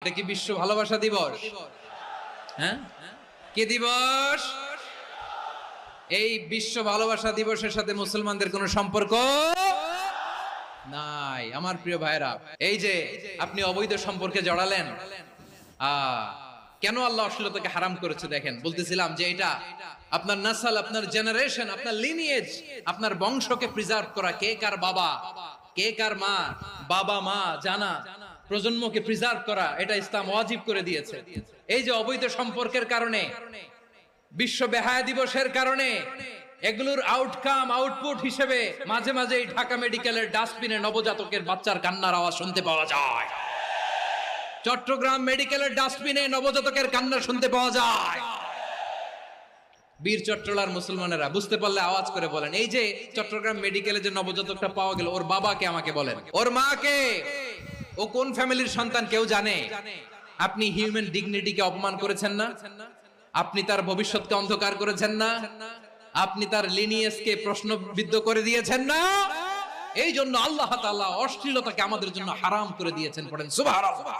এটা কি বিশ্ব ভালোবাসা দিবস? হ্যাঁ, কি দিবস? এই বিশ্ব ভালোবাসা দিবসের সাথে মুসলমানদের কোনো সম্পর্ক নাই। আমার প্রিয় ভাইরা, এই যে আপনি অবৈধ সম্পর্কে জড়ালেন, কেন আল্লাহ অশ্লীলতাকে হারাম করেছে দেখেন। বলতেছিলাম যে এটা আপনার নাসাল, আপনার জেনারেশন, আপনার লিনিয়েজ, আপনার বংশকে প্রিজার্ভ করা। কে কার বাবা, কে কার মা, বাবা মা জানা, প্রজন্মকে প্রিজার্ভ করা, এটা ইসলাম ওয়াজিব করে দিয়েছে। এই যে অবৈধ সম্পর্কের কারণে, বিশ্ব বেহায়া দিবসের কারণে, এগুলোর আউটকাম আউটপুট হিসেবে মাঝে মাঝে ঢাকা মেডিকেলের ডাস্টবিনে নবজাতকের বাচ্চার কান্নার আওয়াজ শুনতে পাওয়া যায়। চট্টগ্রাম মেডিকেলের ডাস্টবিনে নবজাতকের কান্না শুনতে পাওয়া যায়। বীর চট্টলার মুসলমানেরা বুঝতে পারলে আওয়াজ করে বলেন, এই যে চট্টগ্রাম মেডিকেলে যে নবজাতকটা পাওয়া গেল, ওর বাবাকে আমাকে বলেন, ওর মাকে, ও কোন ফ্যামিলির সন্তান কেউ জানে? আপনি হিউম্যান ডিগনিটিকে অপমান করেছেন না? আপনি তার ভবিষ্যৎকে অন্ধকার করেছেন না? আপনি তার লিনিয়েজকে প্রশ্নবিদ্ধ করে দিয়েছেন না? এই জন্য আল্লাহ তাআলা অশ্লীলতাকে আমাদের জন্য হারাম করে দিয়েছেন। পড়েন সুবহানাল্লাহ।